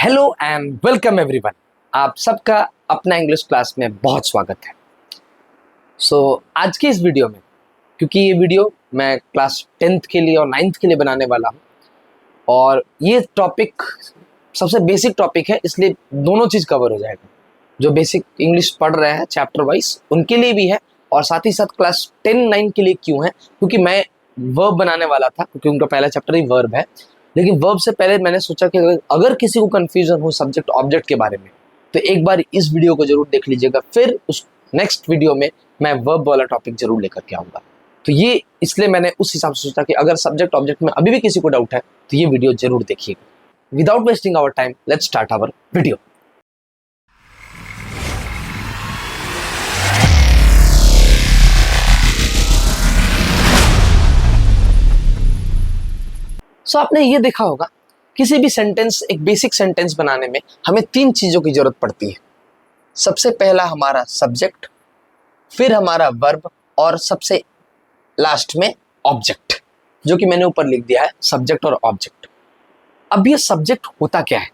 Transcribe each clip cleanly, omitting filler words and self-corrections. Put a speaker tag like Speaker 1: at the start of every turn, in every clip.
Speaker 1: Hello and welcome everyone. आप सबका अपना इंग्लिश क्लास में बहुत स्वागत है। आज की इस वीडियो में, क्योंकि ये वीडियो मैं क्लास 10th के लिए और 9th के लिए बनाने वाला हूँ और ये टॉपिक सबसे बेसिक टॉपिक है, इसलिए दोनों चीज़ कवर हो जाएगा। जो बेसिक इंग्लिश पढ़ रहे हैं चैप्टर वाइज उनके लिए भी है और साथ ही साथ क्लास 10-9 के लिए क्यों है, क्योंकि मैं वर्ब बनाने वाला था, क्योंकि उनका पहला चैप्टर ही वर्ब है। लेकिन वर्ब से पहले मैंने सोचा कि अगर किसी को कंफ्यूजन हो सब्जेक्ट ऑब्जेक्ट के बारे में तो एक बार इस वीडियो को जरूर देख लीजिएगा, फिर उस नेक्स्ट वीडियो में मैं वर्ब वाला टॉपिक जरूर लेकर के आऊँगा। तो ये इसलिए मैंने उस हिसाब से सोचा कि अगर सब्जेक्ट ऑब्जेक्ट में अभी भी किसी को डाउट है तो ये वीडियो जरूर देखिएगा। Without wasting our time, let's start our video. आपने ये देखा होगा, किसी भी सेंटेंस, एक बेसिक सेंटेंस बनाने में हमें 3 चीजों की जरूरत पड़ती है। सबसे पहला हमारा सब्जेक्ट, फिर हमारा वर्ब और सबसे लास्ट में ऑब्जेक्ट, जो कि मैंने ऊपर लिख दिया है सब्जेक्ट और ऑब्जेक्ट। अब ये सब्जेक्ट होता क्या है,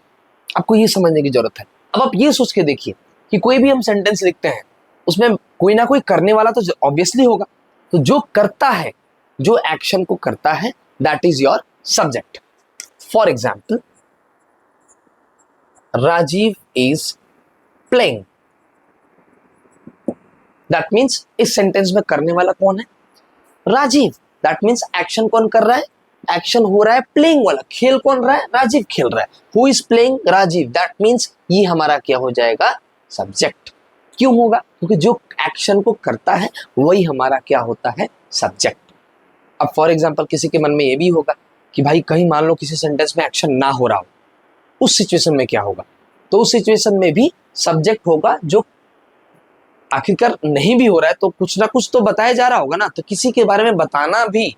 Speaker 1: आपको ये समझने की जरूरत है। अब आप ये सोच के देखिए कि कोई भी हम सेंटेंस लिखते हैं उसमें कोई ना कोई करने वाला तो ऑब्वियसली होगा। तो जो करता है, जो एक्शन को करता है, that is your subject. For example, Rajiv is playing. That means इस सेंटेंस में करने वाला कौन है? राजीव। That means एक्शन कौन कर रहा है? एक्शन हो रहा है प्लेइंग वाला। खेल कौन रहा है? राजीव खेल रहा है। Who is playing? Rajiv. That means ये हमारा क्या हो जाएगा? सब्जेक्ट। क्यों होगा? क्योंकि जो एक्शन को करता है वही हमारा क्या होता है? सब्जेक्ट। अब फॉर एग्जाम्पल किसी के मन में ये भी होगा कि भाई कहीं मान लो किसी सेंटेंस में एक्शन ना हो रहा हो, उस सिचुएशन में क्या होगा? तो उस सिचुएशन में भी सब्जेक्ट होगा, जो आखिरकार नहीं भी हो रहा है तो कुछ ना कुछ तो बताया जा रहा होगा ना। तो किसी के बारे में बताना भी,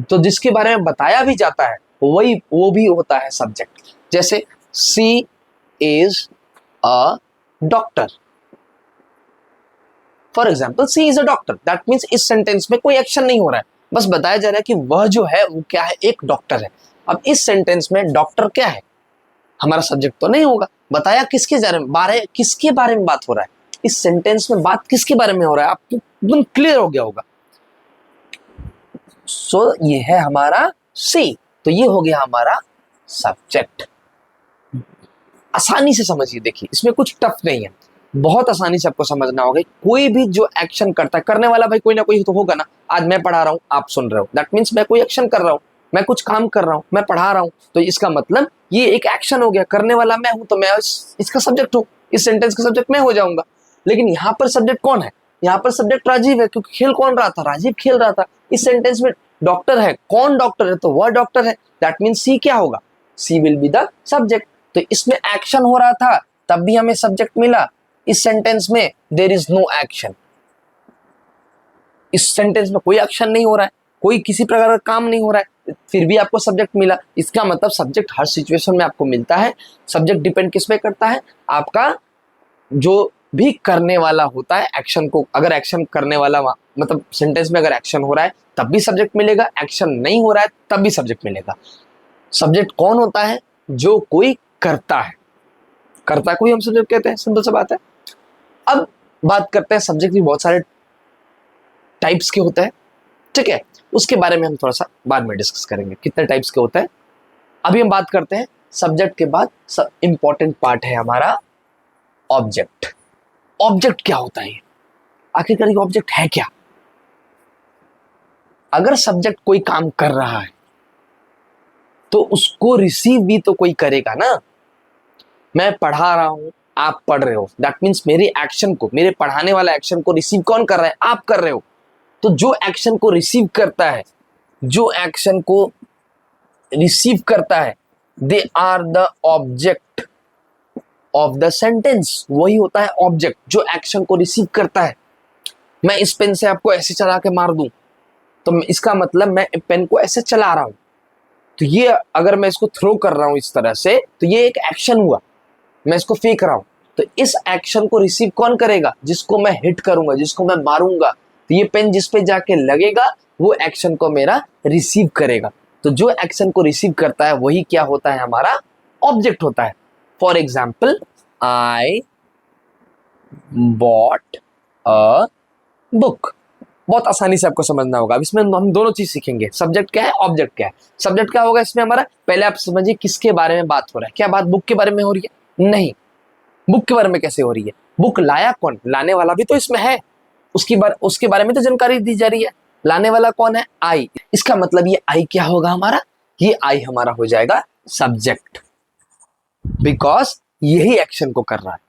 Speaker 1: तो जिसके बारे में बताया भी जाता है वो भी होता है सब्जेक्ट। जैसे she is a doctor. For example she is a doctor, that means इस सेंटेंस में कोई एक्शन नहीं हो रहा है, बस बताया जा रहा है कि वह जो है वो क्या है? एक डॉक्टर है। अब इस सेंटेंस में डॉक्टर क्या है? हमारा सब्जेक्ट तो नहीं होगा। बताया किसके बारे में बात हो रहा है? इस सेंटेंस में बात किसके बारे में हो रहा है? आपको एकदम क्लियर हो गया होगा। ये है हमारा सी, तो ये हो गया हमारा सब्जेक्ट। आसानी से समझिए, देखिए इसमें कुछ टफ नहीं है, बहुत आसानी से आपको समझना होगा। कोई भी जो एक्शन करता है, करने वाला भाई कोई ना कोई तो होगा ना। आज मैं पढ़ा रहा हूं, आप सुन रहे हो, दैट मीन्स मैं कोई एक्शन कर रहा हूं, मैं कुछ काम कर रहा हूं, मैं पढ़ा रहा हूं, तो इसका मतलब ये एक एक्शन हो गया। करने वाला मैं हूं तो मैं इसका सब्जेक्ट हूं, इस सेंटेंस का सब्जेक्ट मैं हो जाऊंगा। लेकिन यहाँ पर सब्जेक्ट कौन है? यहाँ पर सब्जेक्ट राजीव है, क्योंकि खेल कौन रहा था? राजीव खेल रहा था। इस सेंटेंस में डॉक्टर है, कौन डॉक्टर है? तो वह डॉक्टर है। दैट मीन्स सी क्या होगा? सी विल बी द सब्जेक्ट। तो इसमें एक्शन हो रहा था तब भी हमें सब्जेक्ट मिला। इस सेंटेंस में देयर इज नो एक्शन, इस सेंटेंस में कोई एक्शन नहीं हो रहा है, कोई किसी प्रकार का काम नहीं हो रहा है, फिर भी आपको सब्जेक्ट मिला। इसका मतलब सब्जेक्ट हर सिचुएशन में आपको मिलता है। सब्जेक्ट डिपेंड किस पे करता है? आपका जो भी करने वाला होता है एक्शन को। अगर एक्शन करने वाला, मतलब सेंटेंस में अगर एक्शन हो रहा है तब भी सब्जेक्ट मिलेगा, एक्शन नहीं हो रहा है तब भी सब्जेक्ट मिलेगा। सब्जेक्ट कौन होता है? जो कोई करता है, करता को ही हम सब्जेक्ट कहते हैं। सिंपल सा बात है। अब बात करते हैं, सब्जेक्ट भी बहुत सारे टाइप्स के होते हैं, ठीक है? उसके बारे में हम थोड़ा सा बाद में डिस्कस करेंगे, कितने टाइप्स के होते हैं। अभी हम बात करते हैं सब्जेक्ट के बाद इंपॉर्टेंट पार्ट है हमारा ऑब्जेक्ट। ऑब्जेक्ट क्या होता है? आखिरकार ये ऑब्जेक्ट है क्या? अगर सब्जेक्ट कोई काम कर रहा है तो उसको रिसीव भी तो कोई करेगा ना। मैं पढ़ा रहा हूं, आप पढ़ रहे हो, दैट मीन्स मेरे एक्शन को, मेरे पढ़ाने वाला एक्शन को रिसीव कौन कर रहा है? आप कर रहे हो। तो जो एक्शन को रिसीव करता है, जो एक्शन को रिसीव करता है, they are the object of the sentence. वही होता है ऑब्जेक्ट, जो एक्शन को रिसीव करता है। मैं इस पेन से आपको ऐसे चला के मार दूं तो इसका मतलब मैं पेन को ऐसे चला रहा हूं। तो ये अगर मैं इसको थ्रो कर रहा हूं इस तरह से, तो ये एक एक्शन हुआ, मैं इसको फेंक रहा हूं। तो इस एक्शन को रिसीव कौन करेगा? जिसको मैं हिट करूंगा, जिसको मैं मारूंगा, तो ये पेन जिस पे जाके लगेगा वो एक्शन को मेरा रिसीव करेगा। तो जो एक्शन को रिसीव करता है वही क्या होता है? हमारा ऑब्जेक्ट होता है। For example, I bought a book. बहुत आसानी से आपको समझना होगा। अब इसमें हम दोनों चीज सीखेंगे, सब्जेक्ट क्या है, ऑब्जेक्ट क्या है। सब्जेक्ट क्या होगा इसमें हमारा, पहले आप समझिए किसके बारे में बात हो रहा है। क्या बात बुक के बारे में हो रही है? नहीं, बुक के बारे में कैसे हो रही है? बुक लाया कौन? लाने वाला भी तो इसमें है, उसके बारे में तो जानकारी दी जा रही है। लाने वाला कौन है? आई। इसका मतलब ये आई क्या होगा हमारा, ये आई हमारा हो जाएगा सब्जेक्ट, बिकॉज यही एक्शन को कर रहा है।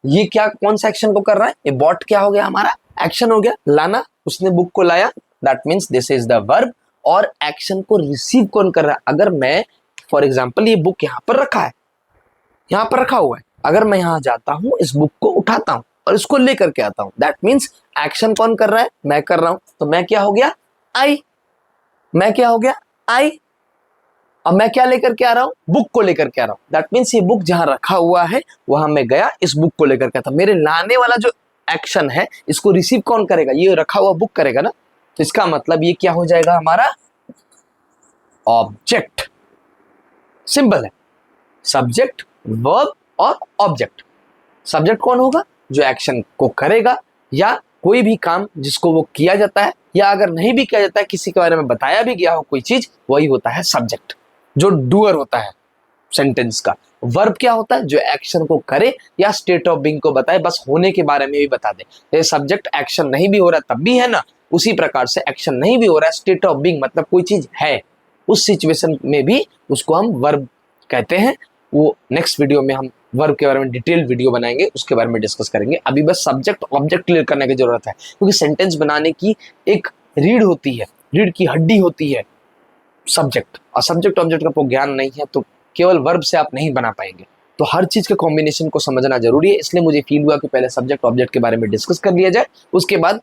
Speaker 1: ये क्या, कौन सा एक्शन को कर रहा है? ये बॉट क्या हो गया हमारा, एक्शन हो गया, लाना। उसने बुक को लाया, that means this is the verb. और एक्शन को रिसीव कौन कर रहा है? अगर मैं फॉर एग्जाम्पल ये बुक यहां पर रखा है, यहां पर रखा हुआ है, अगर मैं यहां जाता हूं, इस बुक को उठाता हूं और इसको लेकर के आता हूं, दैट मीन्स एक्शन कौन कर रहा है? मैं कर रहा हूं। तो मैं क्या हो गया? आई। मैं क्या हो गया? आई। अब मैं क्या लेकर के आ रहा हूं? बुक को लेकर के आ रहा हूं। दैट मीन्स ये बुक जहां रखा हुआ है वहां मैं गया, इस बुक को लेकर के आता। मेरे लाने वाला जो एक्शन है, इसको रिसीव कौन करेगा? ये रखा हुआ बुक करेगा ना। तो इसका मतलब ये क्या हो जाएगा हमारा, ऑब्जेक्ट। सिंपल है, सब्जेक्ट, वर्ब और ऑब्जेक्ट। सब्जेक्ट कौन होगा? जो एक्शन को करेगा, या कोई भी काम जिसको वो किया जाता है, या अगर नहीं भी किया जाता है, किसी के बारे में बताया भी गया हो कोई चीज, वही होता है सब्जेक्ट, जो डूअर होता है सेंटेंस का। वर्ब क्या होता है? जो एक्शन को करे या स्टेट ऑफ बीइंग को बताए, बस होने के बारे में भी बता दे। ये सब्जेक्ट एक्शन नहीं भी हो रहा है तब भी है ना, उसी प्रकार से एक्शन नहीं भी हो रहा है, स्टेट ऑफ बीइंग मतलब कोई चीज है, उस सिचुएशन में भी उसको हम वर्ब कहते हैं। वो नेक्स्ट वीडियो में हम वर्ब के बारे में डिटेल वीडियो बनाएंगे, उसके बारे में डिस्कस करेंगे। अभी बस सब्जेक्ट ऑब्जेक्ट क्लियर करने की जरूरत है, क्योंकि सेंटेंस बनाने की एक रीढ़ होती है, रीढ़ की हड्डी होती है सब्जेक्ट, और सब्जेक्ट ऑब्जेक्ट का आपको ज्ञान नहीं है तो केवल वर्ब से आप नहीं बना पाएंगे। तो हर चीज के कॉम्बिनेशन को समझना जरूरी है, इसलिए मुझे फील हुआ कि पहले सब्जेक्ट ऑब्जेक्ट के बारे में डिस्कस कर लिया जाए, उसके बाद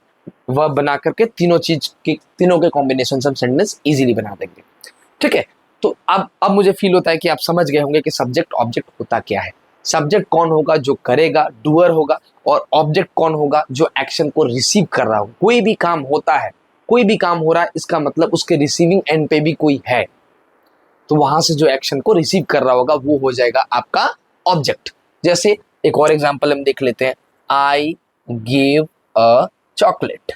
Speaker 1: वर्ब बना करके तीनों के कॉम्बिनेशन से हम सेंटेंस इजीली बना देंगे। ठीक है, तो अब मुझे फील होता है कि आप समझ गए होंगे कि सब्जेक्ट ऑब्जेक्ट होता क्या है। सब्जेक्ट कौन होगा? जो करेगा, डूअर होगा। और ऑब्जेक्ट कौन होगा? जो एक्शन को रिसीव कर रहा हो। कोई भी काम होता है, कोई भी काम हो रहा है, इसका मतलब उसके रिसीविंग एंड पे भी कोई है, तो वहां से जो एक्शन को रिसीव कर रहा होगा वो हो जाएगा आपका ऑब्जेक्ट। जैसे एक और एग्जांपल हम देख लेते हैं, आई गिव अ चॉकलेट।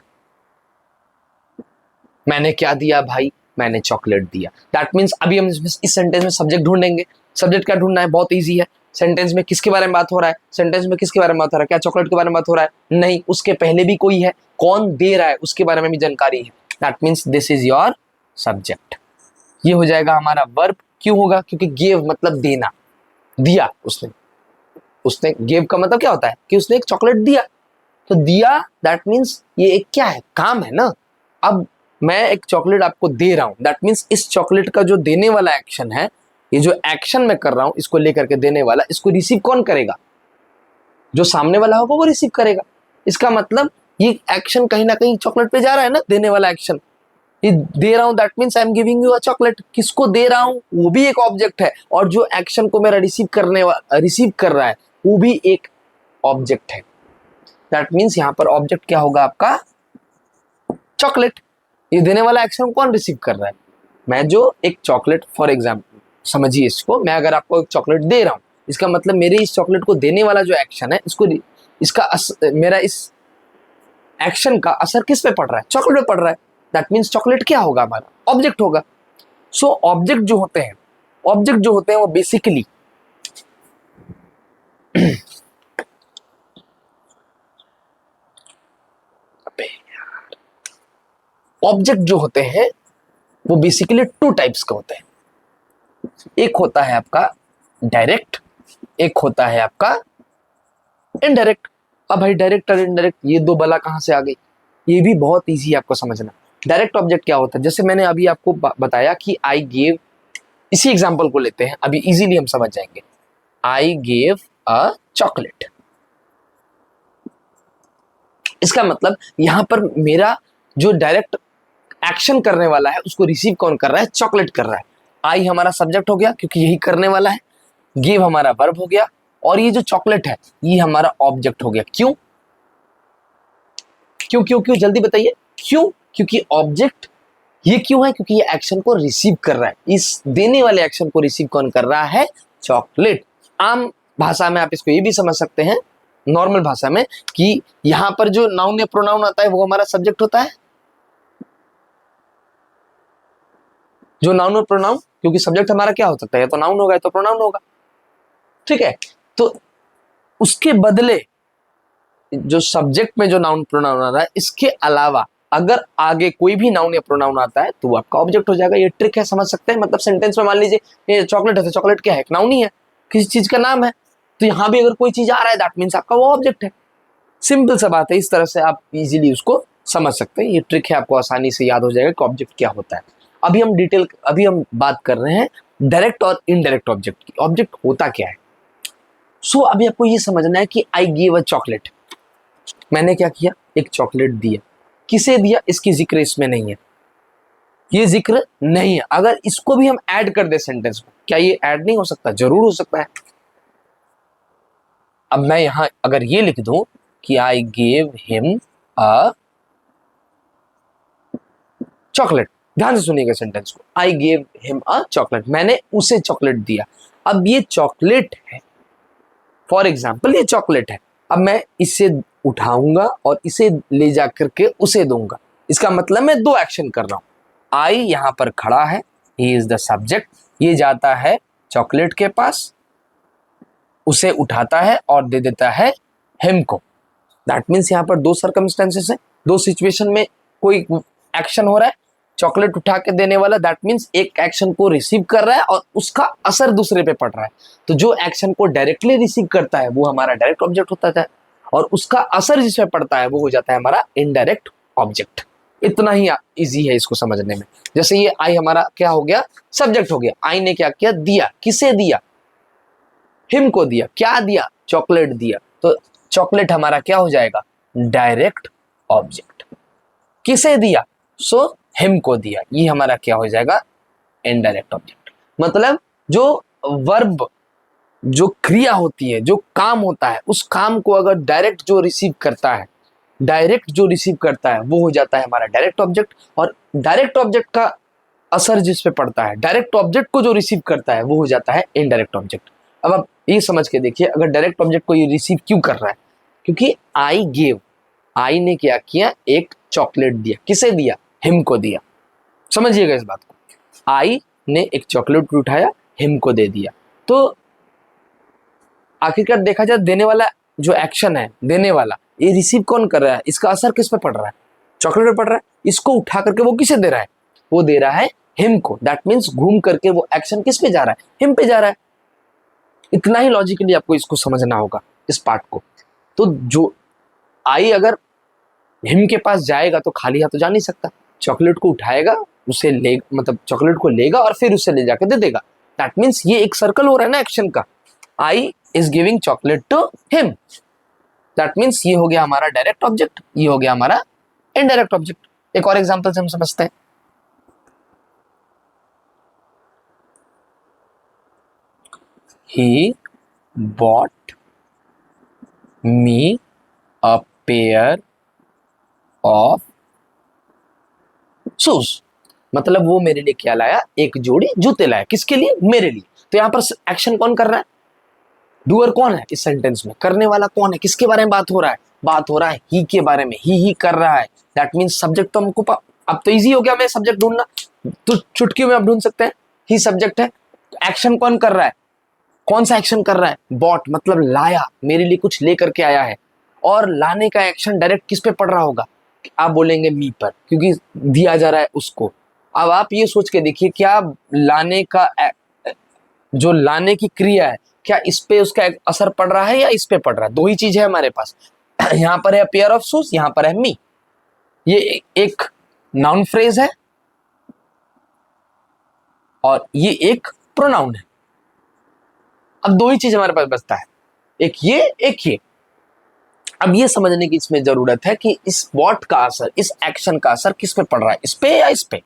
Speaker 1: मैंने क्या दिया भाई? मैंने चॉकलेट दिया। दैट मीन्स अभी हम इस सेंटेंस में सब्जेक्ट ढूंढेंगे। सब्जेक्ट क्या ढूंढना है? बहुत इजी है। सेंटेंस में किसके बारे में बात हो रहा है? सेंटेंस में किसके बारे में बात हो रहा है? क्या चॉकलेट के बारे में बात हो रहा है? नहीं, उसके पहले भी कोई है, कौन दे रहा है उसके बारे में भी जानकारी है। That means this is your subject. ये हो जाएगा हमारा वर्ब। क्यों होगा? क्योंकि गिव मतलब देना, दिया उसने। उसने गिव का मतलब क्या होता है कि उसने एक चॉकलेट दिया, तो दिया दैट मीन्स ये एक क्या है? काम है ना। अब मैं एक चॉकलेट आपको दे रहा हूं, दैट मीन्स इस चॉकलेट का जो देने वाला एक्शन है, ये जो एक्शन मैं कर रहा हूं इसको लेकर के देने वाला, इसको रिसीव कौन करेगा? जो सामने वाला होगा वो रिसीव करेगा। इसका मतलब ये एक्शन कहीं ना कहीं चॉकलेट पे जा रहा है ना, देने वाला एक्शन। ये दे रहा हूं that means I am giving you a chocolate. किसको दे रहा हूं? वो भी एक ऑब्जेक्ट है, और जो एक्शन को मेरा रिसीव कर रहा है वो भी एक ऑब्जेक्ट है। दैट मीन्स यहां पर ऑब्जेक्ट क्या होगा आपका? चॉकलेट। ये देने वाला एक्शन कौन रिसीव कर रहा है? मैं जो एक चॉकलेट, फॉर एग्जाम्पल समझिए इसको, मैं अगर आपको एक चॉकलेट दे रहा हूं, इसका मतलब मेरे इस चॉकलेट को देने वाला जो एक्शन है, मेरा इस एक्शन का असर किस पे पड़ रहा है? चॉकलेट पे पड़ रहा है। दैट मीन्स चॉकलेट क्या होगा हमारा? ऑब्जेक्ट होगा। सो ऑब्जेक्ट जो होते हैं वो बेसिकली ऑब्जेक्ट जो होते हैं वो बेसिकली टू टाइप्स के होते हैं। एक होता है आपका डायरेक्ट, एक होता है आपका इनडायरेक्ट। अब भाई डायरेक्ट और इनडायरेक्ट ये दो बला कहां से आ गई? ये भी बहुत इजी है आपको समझना। डायरेक्ट ऑब्जेक्ट क्या होता है? जैसे मैंने अभी आपको बताया कि आई गेव, इसी एग्जांपल को लेते हैं, अभी इजीली हम समझ जाएंगे। आई गेव अ चॉकलेट, इसका मतलब यहां पर मेरा जो डायरेक्ट एक्शन करने वाला है उसको रिसीव कौन कर रहा है? चॉकलेट कर रहा है। आई हमारा सब्जेक्ट हो गया क्योंकि यही करने वाला है, गिव हमारा वर्ब हो गया, और ये जो चॉकलेट है ये हमारा ऑब्जेक्ट हो गया। क्यों क्यों क्यों क्यों? जल्दी बताइए क्यों? क्योंकि ऑब्जेक्ट ये क्यों है? क्योंकि ये एक्शन को रिसीव कर रहा है। इस देने वाले एक्शन को रिसीव कौन कर रहा है? चॉकलेट। आम भाषा में आप इसको ये भी समझ सकते हैं, नॉर्मल भाषा में, कि यहां पर जो नाउन या प्रोनाउन आता है वो हमारा सब्जेक्ट होता है। जो नाउन और प्रोनाउन, क्योंकि सब्जेक्ट हमारा क्या हो सकता है, तो नाउन होगा या तो प्रोनाउन होगा, ठीक है। तो उसके बदले जो सब्जेक्ट में जो नाउन प्रोनाउन आ रहा है, इसके अलावा अगर आगे कोई भी नाउन या प्रोनाउन आता है तो वो आपका ऑब्जेक्ट हो जाएगा। ये ट्रिक है, समझ सकते हैं। मतलब सेंटेंस में मान लीजिए ये चॉकलेट है, तो चॉकलेट क्या है, एक नाउन ही है, किसी चीज का नाम है। तो यहां भी अगर कोई चीज आ रहा है, दैट मीन्स आपका वो ऑब्जेक्ट है। सिंपल सा बात है, इस तरह से आप इजीली उसको समझ सकते हैं। ये ट्रिक है, आपको आसानी से याद हो जाएगा कि ऑब्जेक्ट क्या होता है। अभी हम बात कर रहे हैं डायरेक्ट और इनडायरेक्ट ऑब्जेक्ट की। ऑब्जेक्ट होता क्या है। सो अभी आपको ये समझना है कि आई गिव अ चॉकलेट, मैंने क्या किया, एक चॉकलेट दिया। किसे दिया, इसकी जिक्र इसमें नहीं है, ये जिक्र नहीं है। अगर इसको भी हम ऐड कर दे सेंटेंस में, क्या ये ऐड नहीं हो सकता, जरूर हो सकता है। अब मैं यहां अगर ये लिख दूं कि I gave him a chocolate, ध्यान से सुनिएगा सेंटेंस को, I gave him a chocolate, मैंने उसे चॉकलेट दिया। अब ये चॉकलेट है, फॉर एग्जाम्पल ये चॉकलेट है। अब मैं इसे उठाऊंगा और इसे ले जा करके उसे दूंगा। इसका मतलब मैं दो एक्शन कर रहा हूं। आई यहां पर खड़ा है, ही इज द सब्जेक्ट, ये जाता है चॉकलेट के पास, उसे उठाता है और दे देता है हिम को। दैट मीन्स यहां पर दो सर्कमस्टेंसेस है, दो सिचुएशन में कोई एक्शन हो रहा है। चॉकलेट उठा के देने वाला, दैट मीन्स एक एक्शन को रिसीव कर रहा है और उसका असर दूसरे पे पड़ रहा है। तो जो एक्शन को डायरेक्टली रिसीव करता है वो हमारा डायरेक्ट ऑब्जेक्ट होता है, और उसका असर जिसमें पड़ता है वो हो जाता है हमारा इनडायरेक्ट ऑब्जेक्ट। इतना ही इजी है इसको समझने में। जैसे ये आई हमारा क्या हो गया, सब्जेक्ट हो गया। आई ने क्या किया, दिया। किसे दिया, हिम को दिया। क्या दिया, चॉकलेट दिया। तो चॉकलेट हमारा क्या हो जाएगा, डायरेक्ट ऑब्जेक्ट। किसे दिया, सो हिम को दिया, ये हमारा क्या हो जाएगा, इनडायरेक्ट ऑब्जेक्ट। मतलब जो वर्ब, जो क्रिया होती है, जो काम होता है, उस काम को अगर डायरेक्ट जो रिसीव करता है, वो हो जाता है हमारा डायरेक्ट ऑब्जेक्ट। और डायरेक्ट ऑब्जेक्ट का असर जिस पे पड़ता है, डायरेक्ट ऑब्जेक्ट को जो रिसीव करता है वो हो जाता है इनडायरेक्ट ऑब्जेक्ट। अब आप ये समझ के देखिए, अगर डायरेक्ट ऑब्जेक्ट को ये रिसीव क्यों कर रहा है, क्योंकि आई गेव, आई ने क्या किया, एक चॉकलेट दिया। किसे दिया, हिम को दिया। समझिएगा इस बात को, आई ने एक चॉकलेट उठाया, हिम को दे दिया। तो आखिरकार देखा जाए, देने वाला जो एक्शन है, देने वाला, ये रिसीव कौन कर रहा है, इसका असर किस पे पड़ रहा है, चॉकलेट पे पड़ रहा है। इसको उठा करके वो किसे दे रहा है, वो दे रहा है हिम को। दैट मीन्स घूम करके वो एक्शन किस पे जा रहा है, हिम पे जा रहा है। इतना ही लॉजिकली आपको इसको समझना होगा, इस पार्ट को। तो जो आई अगर हिम के पास जाएगा तो खाली हाथ तो जा नहीं सकता, चॉकलेट को उठाएगा, उसे ले, मतलब चॉकलेट को लेगा और फिर उसे ले जाकर दे देगा। दैट मीन्स ये एक सर्कल हो रहा है ना एक्शन का, I is giving chocolate to him. That means ये हो गया हमारा डायरेक्ट ऑब्जेक्ट, ये हो गया हमारा इनडायरेक्ट ऑब्जेक्ट। एक और एग्जांपल से हम समझते हैं। He bought me a pair of shoes, मतलब वो मेरे लिए क्या लाया, एक जोड़ी जूते लाया। किसके लिए, मेरे लिए। तो यहां पर एक्शन कौन कर रहा है, डूअर कौन है इस सेंटेंस में, करने वाला कौन है, किसके बारे में बात हो रहा है, बात हो रहा है ही के बारे में, ही कर रहा है। दैट मीन्स सब्जेक्ट तो हमको अब तो इजी हो गया हमें सब्जेक्ट ढूंढना, तो चुटकी में आप ढूंढ सकते हैं, ही सब्जेक्ट है। एक्शन कौन कर रहा है, कौन सा एक्शन कर रहा है, बॉट, मतलब लाया, मेरे लिए कुछ लेकर के आया है। और लाने का एक्शन डायरेक्ट किस पे पड़ रहा होगा, आप बोलेंगे मी पर, क्योंकि दिया जा रहा है उसको। अब आप ये सोच के देखिए, क्या लाने का जो लाने की क्रिया है, क्या इस पे उसका असर पड़ रहा है या इस पे पड़ रहा है, दो ही चीज है हमारे पास। यहां पर है पेयर ऑफ शूज, यहां पर है मी। ये एक नाउन फ्रेज है और ये एक प्रोनाउन है। अब दो ही चीज हमारे पास बचता है, एक ये, एक ये। अब ये समझने की इसमें जरूरत है कि इस वॉट का असर, इस एक्शन का असर किस पे पड़ रहा है, इस पे या इस पे।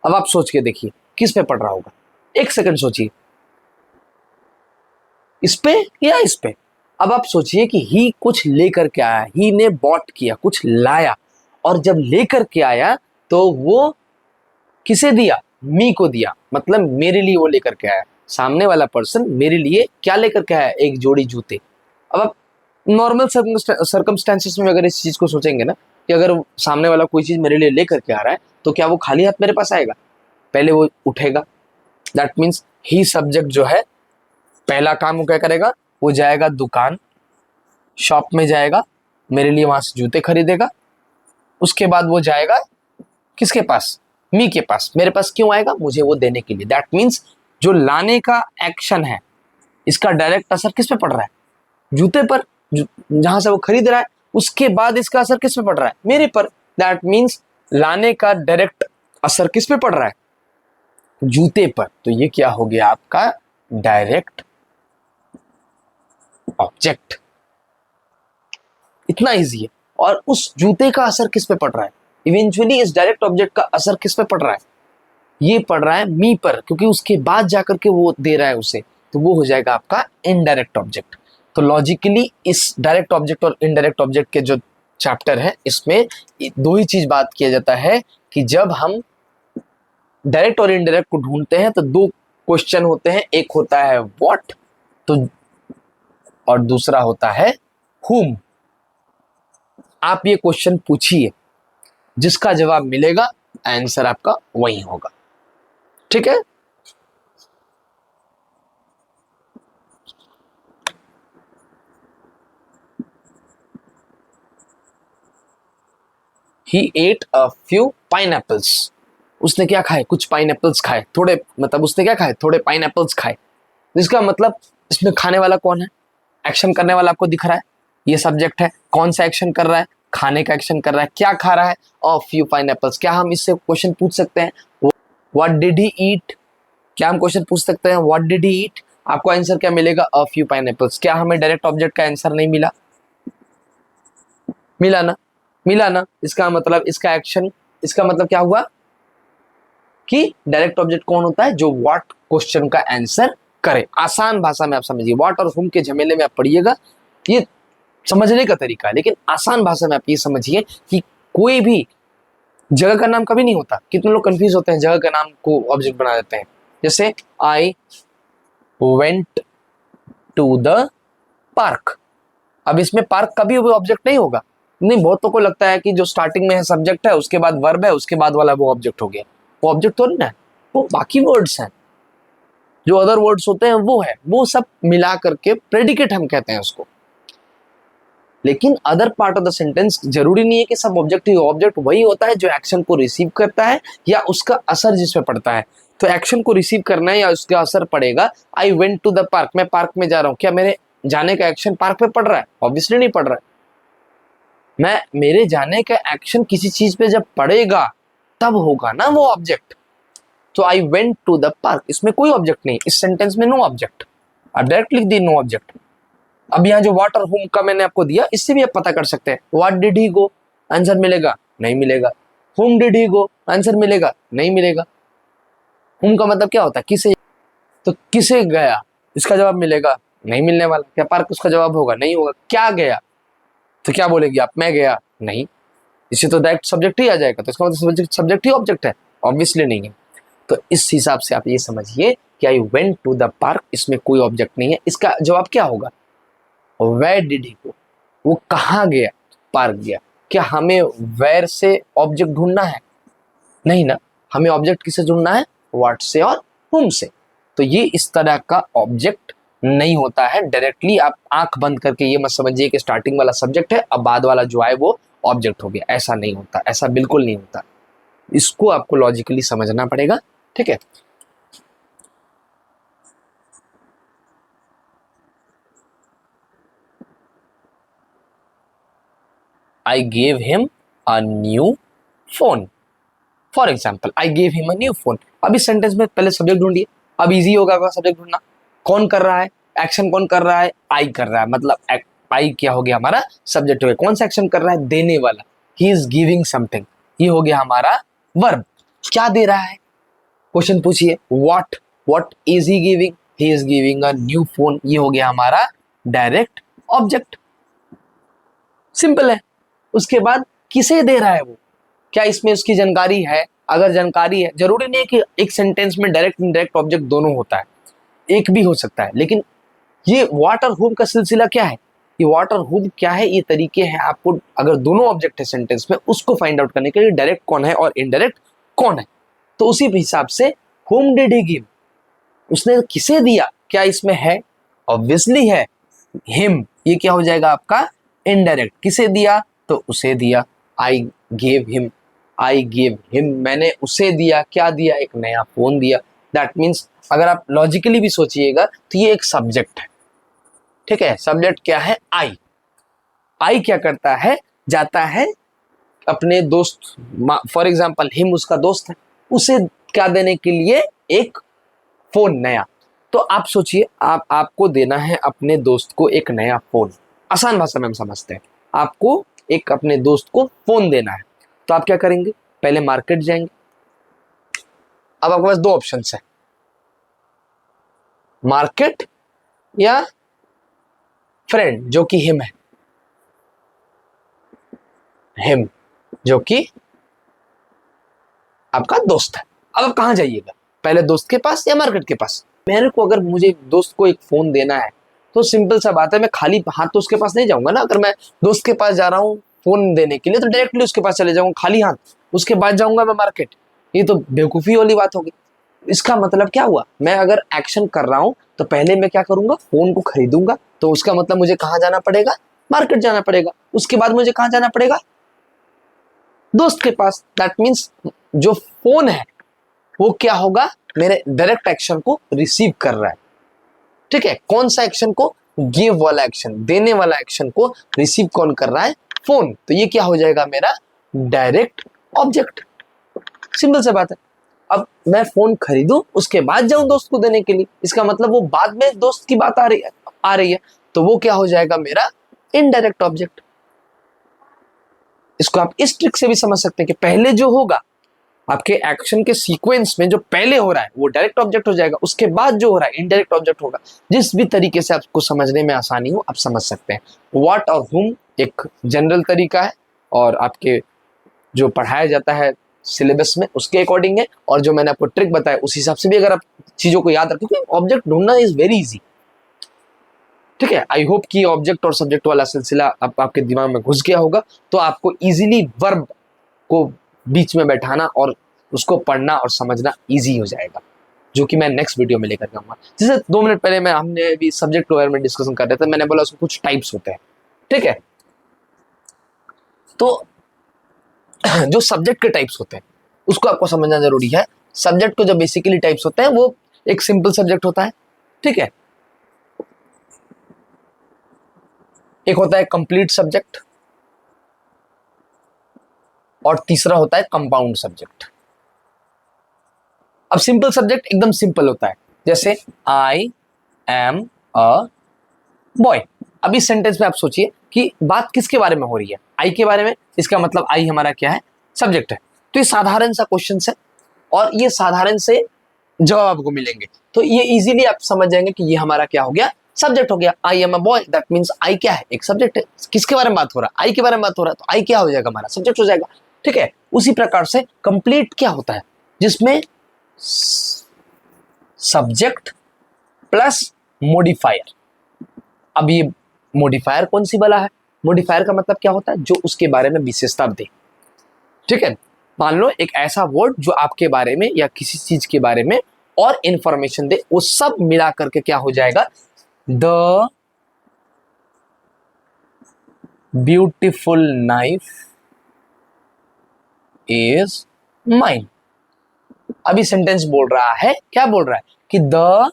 Speaker 1: अब आप सोच के देखिए किस पे पड़ रहा होगा, एक सेकंड सोचिए, इस पे या इस पे। अब आप सोचिए कि ही कुछ लेकर के आया, ही ने बॉट किया, कुछ लाया, और जब लेकर के आया तो वो किसे दिया, मी को दिया, मतलब मेरे लिए वो लेकर के आया। सामने वाला पर्सन मेरे लिए क्या लेकर के आया, एक जोड़ी जूते। अब आप नॉर्मल सर्कमस्टेंसेस में अगर इस चीज को सोचेंगे ना कि अगर सामने वाला कोई चीज मेरे लिए लेकर के आ रहा है तो क्या वो खाली हाथ मेरे पास आएगा, पहले वो उठेगा। दैट मीन्स ही सब्जेक्ट जो है पहला काम वो क्या करेगा, वो जाएगा दुकान, शॉप में जाएगा, मेरे लिए वहां से जूते खरीदेगा। उसके बाद वो जाएगा किसके पास, मी के पास। मेरे पास क्यों आएगा, मुझे वो देने के लिए। दैट मीन्स जो लाने का एक्शन है इसका डायरेक्ट असर किस पे पड़ रहा है, जूते पर, जहां से वो खरीद रहा है। उसके बाद इसका असर किस पे पड़ रहा है, मेरे पर। दैट मीन्स लाने का डायरेक्ट असर किस पे पड़ रहा है, जूते पर। तो ये क्या हो गया आपका डायरेक्ट ऑब्जेक्ट। इतना इजी है। और उस जूते का असर किस पे पड़ रहा है, इवेंचुअली इस डायरेक्ट ऑब्जेक्ट का असर किस पे पड़ रहा है, ये पड़ रहा है मी पर, क्योंकि उसके बाद जाकर के वो दे रहा है उसे, तो वो हो जाएगा आपका इनडायरेक्ट ऑब्जेक्ट। तो लॉजिकली इस डायरेक्ट ऑब्जेक्ट और इनडायरेक्ट ऑब्जेक्ट के जो चैप्टर है इसमें दो ही चीज बात किया जाता है कि जब हम डायरेक्ट और इनडायरेक्ट को ढूंढते हैं तो दो क्वेश्चन होते हैं, एक होता है व्हाट तो और दूसरा होता है whom। आप ये क्वेश्चन पूछिए, जिसका जवाब मिलेगा आंसर आपका वही होगा। ठीक है, He ate a few pineapples। उसने क्या खाए, कुछ पाइनएप्पल्स खाए, थोड़े, मतलब उसने क्या खाए, थोड़े पाइनएप्पल्स खाए। जिसका मतलब इसमें खाने वाला कौन है, एक्शन करने वाला आपको दिख रहा है, ये सब्जेक्ट है। कौन सा एक्शन कर रहा है, खाने का एक्शन कर रहा है। क्या खा रहा है, अ फ्यू पाइनएप्पल्स। क्या हम इससे क्वेश्चन पूछ सकते हैं, व्हाट डिड ही ईट। क्या हम क्वेश्चन पूछ सकते हैं व्हाट डिड ही ईट, आपको आंसर क्या मिलेगा, अ फ्यू पाइनएप्पल्स। क्या हमें डायरेक्ट ऑब्जेक्ट का आंसर नहीं मिला, मिला ना, मिला ना। इसका मतलब इसका एक्शन, इसका मतलब क्या हुआ कि डायरेक्ट ऑब्जेक्ट कौन होता है, जो व्हाट क्वेश्चन का आंसर करे। आसान भाषा में आप समझिए, व्हाट और हुम के झमेले में आप पढ़िएगा, ये समझने का तरीका है। लेकिन आसान भाषा में आप ये समझिए कि कोई भी जगह का नाम कभी नहीं होता। कितने लोग कंफ्यूज होते हैं, जगह का नाम को ऑब्जेक्ट बना देते हैं। जैसे I went to the park. अब इसमें पार्क कभी भी ऑब्जेक्ट नहीं होगा। नहीं, बहुतों को लगता है कि जो स्टार्टिंग में है सब्जेक्ट है, उसके बाद वर्ब है, उसके बाद वाला वो ऑब्जेक्ट हो गया। वो ऑब्जेक्ट थोड़ी ना है, वो बाकी वर्ड्स हैं, जो अदर वर्ड्स होते हैं वो है, वो सब मिला करके प्रेडिकेट हम कहते हैं उसको। लेकिन other part of the sentence जरूरी नहीं है कि सब ऑब्जेक्ट ही। ऑब्जेक्ट वही होता है जो एक्शन को रिसीव करता है या उसका असर जिस पे पड़ता है। तो एक्शन को रिसीव करना है या उसका असर पड़ेगा। I went to the park, मैं पार्क में जा रहा हूं, क्या मेरे जाने का एक्शन पार्क पे पड़ रहा है, ऑब्वियसली नहीं पड़ रहा है। मैं मेरे जाने का एक्शन किसी चीज पे जब पड़ेगा तब होगा ना वो ऑब्जेक्ट। तो I went to the park, इसमें कोई ऑब्जेक्ट नहीं, इस सेंटेंस में नो ऑब्जेक्ट। आप डायरेक्ट लिख दी नो ऑब्जेक्ट। अब यहाँ जो व्हाट और हुम का मैंने आपको दिया, इससे भी आप पता कर सकते हैं। What did he go, answer मिलेगा नहीं मिलेगा। हुम डिड ही गो, आंसर मिलेगा नहीं मिलेगा। हुम का मतलब क्या होता है, किसे, तो किसे गया, इसका जवाब मिलेगा नहीं मिलने वाला। क्या पार्क उसका जवाब होगा, नहीं होगा। क्या गया, तो क्या बोलेगी आप, मैं गया नहीं, इसे तो डायरेक्ट सब्जेक्ट ही आ जाएगा। तो इसका मतलब सब्जेक्ट ही ऑब्जेक्ट है, ऑब्वियसली नहीं है। तो इस हिसाब से आप ये समझिए कि I went to the park, इसमें कोई ऑब्जेक्ट नहीं है। इसका जवाब क्या होगा, वेयर डिड ही गो, वो कहाँ गया, पार्क गया। क्या हमें वेयर से ऑब्जेक्ट ढूंढना है, नहीं ना। हमें ऑब्जेक्ट किसे ढूंढना है, व्हाट से और हुम से। तो ये इस तरह का ऑब्जेक्ट नहीं होता है डायरेक्टली। आप आंख बंद करके ये मत समझिए कि स्टार्टिंग वाला सब्जेक्ट है, अब बाद वाला जो आए वो ऑब्जेक्ट हो गया। ऐसा नहीं होता, ऐसा बिल्कुल नहीं होता। इसको आपको लॉजिकली समझना पड़ेगा। ठीक है, I gave him a new phone। For example I gave him a new phone. अब इस सेंटेंस में पहले सब्जेक्ट ढूंढिए। अब इजी होगा सब्जेक्ट ढूंढना। कौन कर रहा है, एक्शन कौन कर रहा है, आई कर रहा है। मतलब आई क्या हो गया, हमारा सब्जेक्ट हो गया। कौन सा एक्शन कर रहा है, देने वाला, ही इज गिविंग समथिंग, ये हो गया हमारा वर्ब। क्या दे रहा है, क्वेश्चन पूछिए what, what is he giving, he is giving a new phone, ये हो गया हमारा डायरेक्ट ऑब्जेक्ट। सिंपल है। उसके बाद किसे दे रहा है वो, क्या इसमें उसकी जानकारी है। अगर जानकारी है, जरूरी नहीं है कि एक सेंटेंस में डायरेक्ट इनडायरेक्ट ऑब्जेक्ट दोनों होता है। एक भी हो सकता है। लेकिन ये व्हाट और हुम का सिलसिला क्या है, ये व्हाट और हुम क्या है, ये तरीके हैं आपको अगर दोनों ऑब्जेक्ट है सेंटेंस में उसको फाइंड आउट करने के लिए, डायरेक्ट कौन है और इनडायरेक्ट कौन है। तो उसी हिसाब से हुम डिड ही गिव, उसने किसे दिया, क्या इसमें है, ऑब्वियसली है हिम, ये क्या हो जाएगा आपका इनडायरेक्ट, किसे दिया तो उसे दिया, I gave him, I gave him, मैंने उसे दिया, क्या दिया, एक नया फोन दिया। दैट मीन्स अगर आप लॉजिकली भी सोचिएगा तो ये एक सब्जेक्ट है, ठीक है। सब्जेक्ट क्या है, आई, आई क्या करता है, जाता है अपने दोस्त, फॉर एग्जाम्पल हिम उसका दोस्त है, उसे क्या देने के लिए, एक फोन नया। तो आप सोचिए आपको देना है अपने दोस्त को एक नया फोन, आसान भाषा में हम समझते हैं, आपको एक अपने दोस्त को फोन देना है, तो आप क्या करेंगे, पहले मार्केट जाएंगे। अब आपके पास दो ऑप्शन है, मार्केट या फ्रेंड जो कि हिम है, हिम जो कि आपका दोस्त है। अब आप कहां जाइएगा, पहले दोस्त के पास या मार्केट के पास। मेरे को अगर मुझे दोस्त को एक फोन देना है तो सिंपल सा बात है, मैं खाली हाथ तो उसके पास नहीं जाऊंगा ना। अगर मैं दोस्त के पास जा रहा हूँ फोन देने के लिए तो डायरेक्टली उसके पास चले जाऊंगा खाली हाथ, उसके बाद जाऊंगा मैं मार्केट, ये तो बेवकूफी वाली बात होगी। इसका मतलब क्या हुआ, मैं अगर एक्शन कर रहा हूं तो पहले मैं क्या करूंगा, फोन को खरीदूंगा, तो उसका मतलब मुझे कहां जाना पड़ेगा, मार्केट जाना पड़ेगा, उसके बाद मुझे कहां जाना पड़ेगा, दोस्त के पास। दैट मीन्स जो फोन है वो क्या होगा, मेरे डायरेक्ट एक्शन को रिसीव कर रहा है, ठीक है। कौन सा एक्शन को, गिव वाला एक्शन, देने वाला एक्शन को रिसीव कौन कर रहा है, फोन। तो ये क्या हो जाएगा मेरा डायरेक्ट ऑब्जेक्ट, सिंपल सा बात है। अब मैं फोन खरीदूं उसके बाद जाऊं दोस्त को देने के लिए, इसका मतलब वो बाद में दोस्त की बात आ रही है, तो वो क्या हो जाएगा मेरा इनडायरेक्ट ऑब्जेक्ट। इसको आप इस ट्रिक से भी समझ सकते हैं कि पहले जो होगा आपके एक्शन के सीक्वेंस में, जो पहले हो रहा है वो डायरेक्ट ऑब्जेक्ट हो जाएगा, उसके बाद जो हो रहा है इनडायरेक्ट ऑब्जेक्ट होगा। जिस भी तरीके से आपको समझने में आसानी हो आप समझ सकते हैं। व्हाट और हुम एक जनरल तरीका है और आपके जो पढ़ाया जाता है सिलेबस में उसके अकॉर्डिंग है, और जो मैंने आपको ट्रिक बताया उस हिसाब से भी अगर आप चीजों को याद रखें, क्योंकि ऑब्जेक्ट ढूंढना इज वेरी इजी, ठीक है। आई होप कि ऑब्जेक्ट और सब्जेक्ट वाला सिलसिला आपके दिमाग में घुस गया होगा, तो आपको इजीली वर्ब को बीच में बैठाना और उसको पढ़ना और समझना इजी हो जाएगा, जो कि मैं नेक्स्ट वीडियो में लेकर आऊंगा। जैसे 2 मिनट पहले हमने भी सब्जेक्ट के बारे में डिस्कशन कर रहे थे, मैंने बोला उसको कुछ टाइप्स होते हैं, ठीक है। तो जो सब्जेक्ट के टाइप्स होते हैं उसको आपको समझना जरूरी है। सब्जेक्ट को जो बेसिकली टाइप्स होते हैं वो एक सिंपल सब्जेक्ट होता है, ठीक है, एक होता है कंप्लीट सब्जेक्ट और तीसरा होता है कंपाउंड सब्जेक्ट। अब सिंपल सब्जेक्ट एकदम सिंपल होता है, जैसे आई एम अ बॉय। अब इस सेंटेंस में आप सोचिए कि बात किसके बारे में हो रही है, आई के बारे में, इसका मतलब आई हमारा क्या है, सब्जेक्ट है। तो ये साधारण सा क्वेश्चन है और ये साधारण से जवाब आपको मिलेंगे, तो ये इजीली आप समझ जाएंगे कि ये हमारा क्या हो गया, सब्जेक्ट हो गया। I am a boy, that means I क्या है, एक सब्जेक्ट है। किसके बारे में बात हो रहा है, आई के बारे में बात हो रहा है, तो आई क्या हो जाएगा, हमारा सब्जेक्ट हो जाएगा, ठीक है। उसी प्रकार से कंप्लीट क्या होता है, जिसमें सब्जेक्ट प्लस मॉडिफायर। अब ये मॉडिफायर कौन सी वाला है, मॉडिफायर का मतलब क्या होता है, जो उसके बारे में विशेषता दे, ठीक है। मान लो एक ऐसा वर्ड जो आपके बारे में या किसी चीज के बारे में और इंफॉर्मेशन दे, वो सब मिला करके क्या हो जाएगा, the beautiful knife is mine. अभी सेंटेंस बोल रहा है, क्या बोल रहा है कि द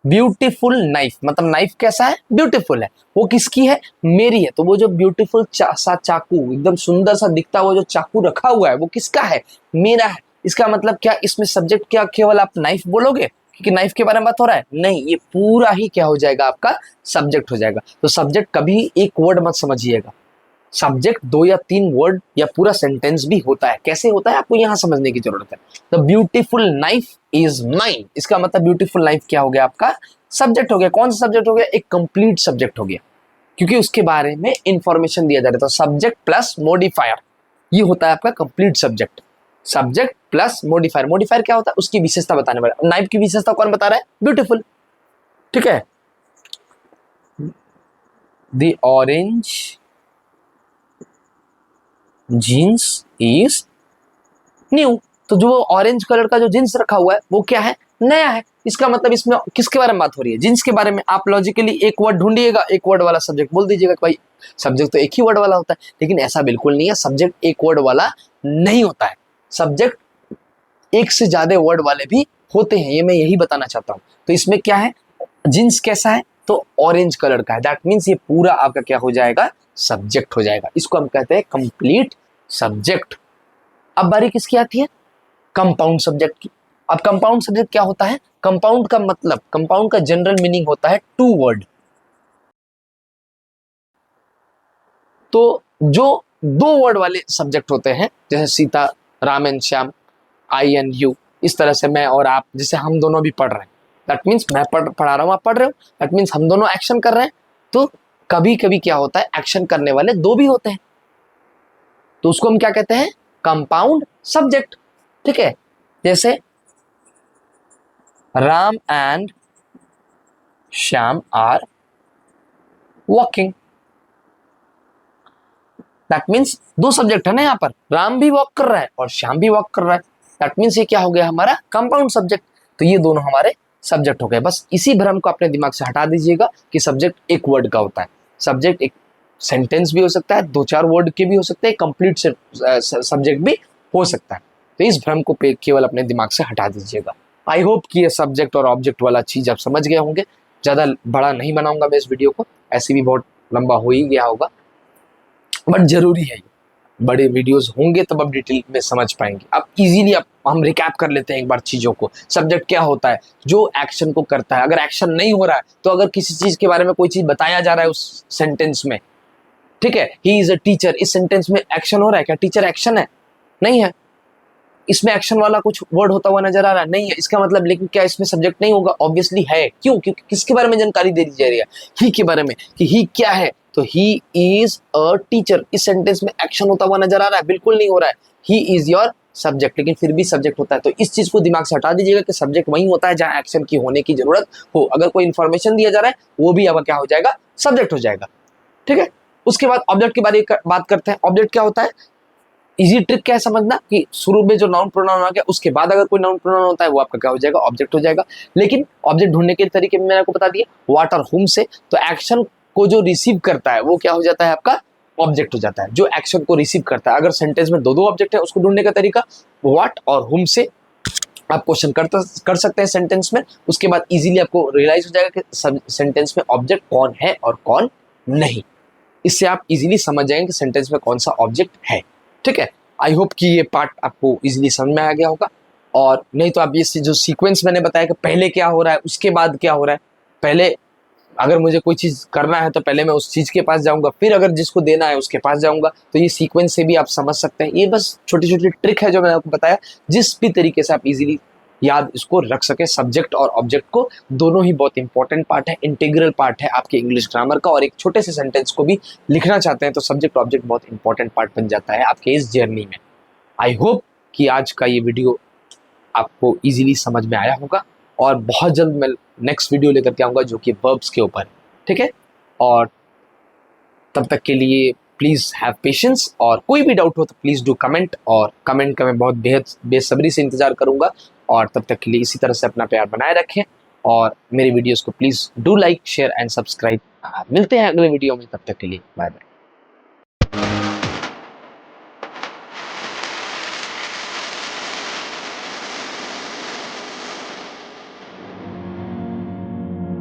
Speaker 1: ब्यूटीफुल नाइफ, मतलब नाइफ कैसा है, ब्यूटीफुल है, वो किसकी है, मेरी है। तो वो जो ब्यूटीफुल सा चाकू, एकदम सुंदर सा दिखता हुआ जो चाकू रखा हुआ है वो किसका है, मेरा है। इसका मतलब क्या, इसमें सब्जेक्ट क्या केवल आप नाइफ बोलोगे क्योंकि नाइफ के बारे में बात हो रहा है, नहीं, ये पूरा ही क्या हो जाएगा, आपका सब्जेक्ट हो जाएगा। तो सब्जेक्ट कभी एक वर्ड मत समझिएगा, सब्जेक्ट 2 या 3 वर्ड या पूरा सेंटेंस भी होता है। कैसे होता है आपको यहां समझने की जरूरत है। The beautiful knife is mine, इसका मतलब ब्यूटीफुल नाइफ क्या हो गया, आपका सब्जेक्ट हो गया। कौन सा सब्जेक्ट हो गया, एक कंप्लीट सब्जेक्ट हो गया, क्योंकि उसके बारे में इंफॉर्मेशन दिया जा रहा था। सब्जेक्ट प्लस मॉडिफायर, ये होता है आपका complete subject. Subject plus modifier, modifier क्या होता है, उसकी विशेषता बताने वाला। नाइफ की विशेषता कौन बता रहा है, ब्यूटीफुल, ठीक है, the orange jeans is new. तो जो ऑरेंज कलर का जो जींस रखा हुआ है वो क्या है, नया है। इसका मतलब इसमें किसके बारे में बात हो रही है, जींस के बारे में। आप लॉजिकली एक वर्ड ढूंढिएगा, एक वर्ड वाला सब्जेक्ट बोल दीजिएगा कि भाई सब्जेक्ट तो एक ही वर्ड वाला होता है, लेकिन ऐसा बिल्कुल नहीं है, सब्जेक्ट एक वर्ड वाला नहीं होता है, सब्जेक्ट एक से ज्यादा वर्ड वाले भी होते हैं, ये मैं यही बताना चाहता हूं। तो इसमें क्या है, जींस कैसा है, तो ऑरेंज कलर का है, दैट मीन्स ये पूरा आपका क्या हो जाएगा, सब्जेक्ट हो जाएगा। इसको हम कहते हैं कंप्लीट सब्जेक्ट। अब बारी किसकी आती है, कंपाउंड सब्जेक्ट की। अब कंपाउंड सब्जेक्ट क्या होता है, कंपाउंड का मतलब, कंपाउंड का जनरल मीनिंग होता है टू वर्ड। तो जो दो वर्ड वाले सब्जेक्ट होते हैं, जैसे Sita, Ram and Shyam, I and you, इस तरह से मैं और आप, जैसे हम दोनों भी पढ़ रहे हैं, दैट मीन्स मैं पढ़ा रहा हूं, आप पढ़ रहे हो, दैट मीन्स हम दोनों एक्शन कर रहे हैं। तो कभी कभी क्या होता है, एक्शन करने वाले दो भी होते हैं, तो उसको हम क्या कहते हैं, कंपाउंड सब्जेक्ट। ठीक है, जैसे Ram and Shyam are walking, that means दो सब्जेक्ट है ना यहाँ पर, राम भी वॉक कर रहा है और श्याम भी वॉक कर रहा है, दैट मीन्स ये क्या हो गया हमारा, कंपाउंड सब्जेक्ट। तो ये दोनों हमारे सब्जेक्ट हो गए। बस इसी भ्रम को अपने दिमाग से हटा दीजिएगा कि सब्जेक्ट एक वर्ड का होता है। सब्जेक्ट एक सेंटेंस भी हो सकता है, दो चार वर्ड के भी हो सकते हैं, कंप्लीट सब्जेक्ट भी हो सकता है। तो इस भ्रम को केवल अपने दिमाग से हटा दीजिएगा। आई होप कि ये सब्जेक्ट और ऑब्जेक्ट वाला चीज आप समझ गए होंगे। ज्यादा बड़ा नहीं बनाऊंगा मैं इस वीडियो को, ऐसे भी बहुत लंबा हो ही गया होगा, बट जरूरी है, बड़े वीडियोस होंगे तब आप डिटेल में समझ पाएंगे। अब इजीली हम रिकैप कर लेते हैं एक बार चीजों को। सब्जेक्ट क्या होता है, जो एक्शन को करता है। अगर एक्शन नहीं हो रहा है, तो अगर किसी चीज के बारे में कोई चीज बताया जा रहा है उस सेंटेंस में, ठीक है, ही इज अ टीचर, इस सेंटेंस में एक्शन हो रहा है क्या, टीचर एक्शन है, नहीं है, इसमें एक्शन वाला कुछ वर्ड होता हुआ नजर आ रहा है, नहीं है, इसका मतलब लेकिन क्या इसमें सब्जेक्ट नहीं होगा, ऑब्वियसली है। क्यों, क्योंकि किसके बारे में जानकारी दे दी जा रही है, ही के बारे में, कि ही क्या है, तो ही इज अ टीचर। इस सेंटेंस में एक्शन होता हुआ नजर आ रहा है, बिल्कुल नहीं हो रहा है, ही इज योर सब्जेक्ट, लेकिन फिर भी सब्जेक्ट होता है। तो इस चीज को दिमाग से हटा दीजिएगा कि सब्जेक्ट वही होता है जहां एक्शन की होने की जरूरत हो। अगर कोई इंफॉर्मेशन दिया जा रहा है, वो भी अब क्या हो जाएगा, सब्जेक्ट हो जाएगा। ठीक है, उसके बाद ऑब्जेक्ट के बारे में बात करते हैं। ऑब्जेक्ट क्या होता है, इजी ट्रिक क्या है समझना, कि शुरू में जो नाउन प्रोनाउन आ गया, उसके बाद अगर कोई नाउन प्रोनाउन होता है, वो आपका क्या हो जाएगा, ऑब्जेक्ट हो जाएगा। लेकिन ऑब्जेक्ट ढूंढने के तरीके में मैंने आपको बता दिया, व्हाट और हुम से। तो एक्शन को जो रिसीव करता है वो क्या हो जाता है, आपका ऑब्जेक्ट हो जाता है, जो एक्शन को रिसीव करता है। अगर सेंटेंस में दो दो ऑब्जेक्ट है, उसको ढूंढने का तरीका व्हाट और हुम से आप क्वेश्चन कर सकते हैं सेंटेंस में। उसके बाद इजीली आपको रियलाइज हो जाएगा कि सेंटेंस में ऑब्जेक्ट कौन है और कौन नहीं। इससे आप इजीली समझ जाएंगे कि सेंटेंस में कौन सा ऑब्जेक्ट है। ठीक है, आई होप कि ये पार्ट आपको इजीली समझ में आ गया होगा। और नहीं तो आप ये जो सीक्वेंस मैंने बताया कि पहले क्या हो रहा है उसके बाद क्या हो रहा है, पहले अगर मुझे कोई चीज करना है तो पहले मैं उस चीज के पास जाऊंगा, फिर अगर जिसको देना है उसके पास जाऊंगा, तो ये सीक्वेंस से भी आप समझ सकते हैं। ये बस छोटी छोटी ट्रिक है जो मैंने आपको बताया, जिस भी तरीके से आप इजीली याद इसको रख सके। सब्जेक्ट और ऑब्जेक्ट को दोनों ही बहुत इंपॉर्टेंट पार्ट है, इंटीग्रल पार्ट है आपके इंग्लिश ग्रामर का। और एक छोटे से सेंटेंस को भी लिखना चाहते हैं तो सब्जेक्ट ऑब्जेक्ट बहुत इंपॉर्टेंट पार्ट बन जाता है आपके इस जर्नी में। आई होप कि आज का ये वीडियो आपको इजीली समझ में आया होगा, और बहुत जल्द मैं नेक्स्ट वीडियो लेकर के आऊँगा जो कि वर्ब्स के ऊपर। ठीक है, और तब तक के लिए प्लीज़ हैव पेशेंस, और कोई भी डाउट हो तो प्लीज़ डू कमेंट, और कमेंट का मैं बहुत बेहद बेसब्री से इंतज़ार करूँगा। और तब तक के लिए इसी तरह से अपना प्यार बनाए रखें, और मेरे वीडियोस को please do like share and subscribe. मिलते हैं अगले वीडियो में, तब तक के लिए बाय बाय।